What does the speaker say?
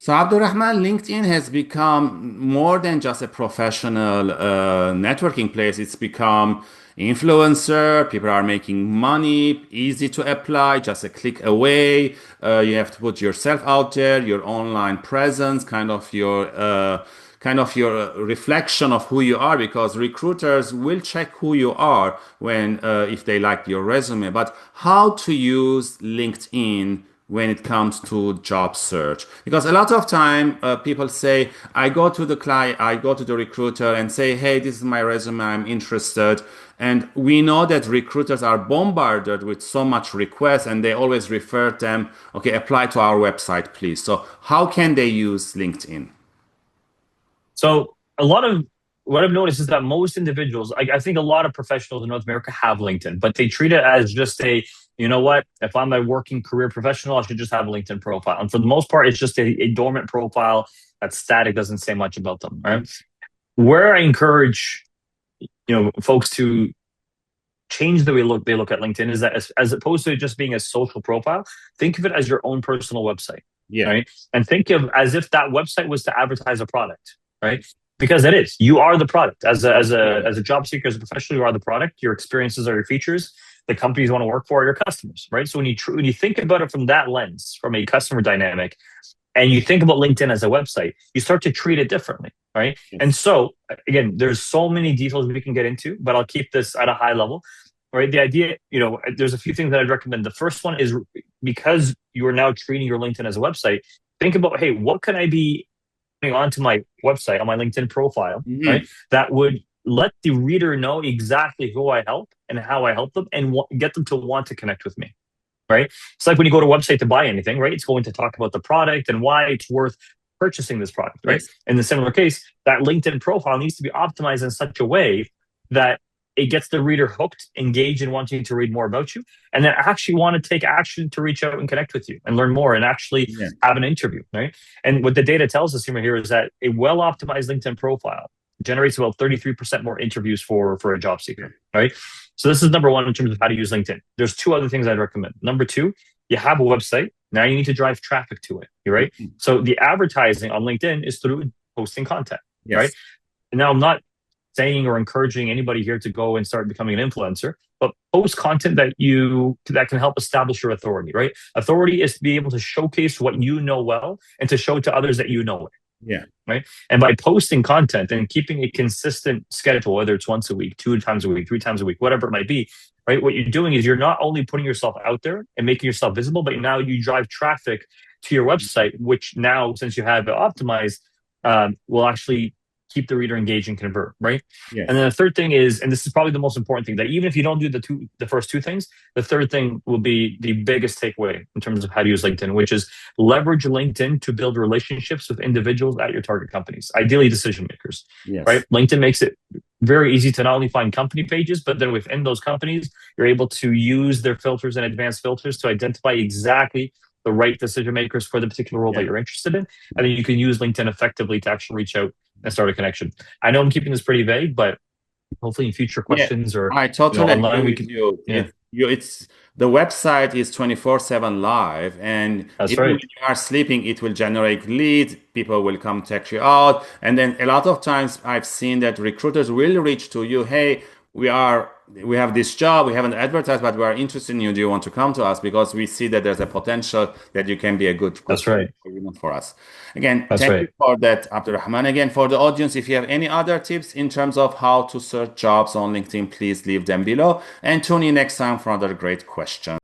So, Abdurrahman, LinkedIn has become more than just a professional networking place. It's become influencer. People are making money, easy to apply, just a click away. You have to put yourself out there, your online presence, kind of your reflection of who you are, because recruiters will check who you are when if they like your resume. But how to use LinkedIn when it comes to job search, because a lot of time people say, I go to the client, I go to the recruiter and say, hey, this is my resume, I'm interested. And we know that recruiters are bombarded with so much requests, and they always refer them, okay, apply to our website please. So how can they use LinkedIn? So a lot of what I've noticed is that most individuals, I think a lot of professionals in North America have LinkedIn, but they treat it as just a, you know what, if I'm a working career professional, I should just have a LinkedIn profile. And for the most part, it's just a dormant profile that's static, doesn't say much about them, right? Where I encourage, folks to change the way they look at LinkedIn is that as opposed to it just being a social profile, think of it as your own personal website, Yeah. right? And think of as if that website was to advertise a product, right? Because it is. You are the product as a job seeker, as a professional. You are the product. Your experiences are your features. The companies you want to work for are your customers, right? So when you think about it from that lens, from a customer dynamic, and you think about LinkedIn as a website, you start to treat it differently, right? And Yes. so again, there's so many details we can get into, but I'll keep this at a high level. Right. The idea, there's a few things that I'd recommend. The first one is because you are now treating your LinkedIn as a website, think about, hey, what can I be putting onto my website, on my LinkedIn profile, right? Mhm. That would let the reader know exactly who I help and how I help them and get them to want to connect with me, right? It's like when you go to a website to buy anything, right? It's going to talk about the product and why it's worth purchasing this product, right? Yes. In the similar case, that LinkedIn profile needs to be optimized in such a way that it gets the reader hooked, engaged, and wanting to read more about you, and then actually want to take action to reach out and connect with you and learn more and actually Yeah. have an interview, right? And what the data tells us here is that a well optimized LinkedIn profile generates about 33% more interviews for a job seeker, right? So this is number one in terms of how to use LinkedIn. There's two other things I'd recommend. Number two, you have a website. Now you need to drive traffic to it, right? Mhm. So the advertising on LinkedIn is through posting content, right? Yes. Now I'm not saying or encouraging anybody here to go and start becoming an influencer, but post content that can help establish your authority, right? Authority is to be able to showcase what you know well and to show to others that you know it, Yeah. right? And by posting content and keeping a consistent schedule, whether it's once a week, two times a week, three times a week, whatever it might be, right? What you're doing is you're not only putting yourself out there and making yourself visible, but now you drive traffic to your website, which now, since you have it optimized, will actually keep the reader engaged and convert, right? And Yes. then the third thing is, and this is probably the most important thing, that even if you don't do the first two things, the third thing will be the biggest takeaway in terms of how to use LinkedIn, which is leverage LinkedIn to build relationships with individuals at your target companies, ideally decision makers, Yes. right? LinkedIn makes it very easy to not only find company pages, but then within those companies, you're able to use their filters and advanced filters to identify exactly the right decision makers for the particular role that Yeah. you're interested in. And then you can use LinkedIn effectively to actually reach out and start a connection. I know I'm keeping this pretty vague, but hopefully in future Yeah, questions or I totally agree online we with can. you. Yeah, It's the website is 24/7 live, and that's even when right. you are sleeping, it will generate leads. People will come check you out, and then a lot of times I've seen that recruiters will reach to you. Hey, we have this job, we haven't advertised, but we are interested in you. Do you want to come to us? Because we see that there's a potential that you can be a good That's fit right. for us. Again, That's thank you right. for that, Abdurrahman. Again, for the audience, if you have any other tips in terms of how to search jobs on LinkedIn, please leave them below and tune in next time for another great question.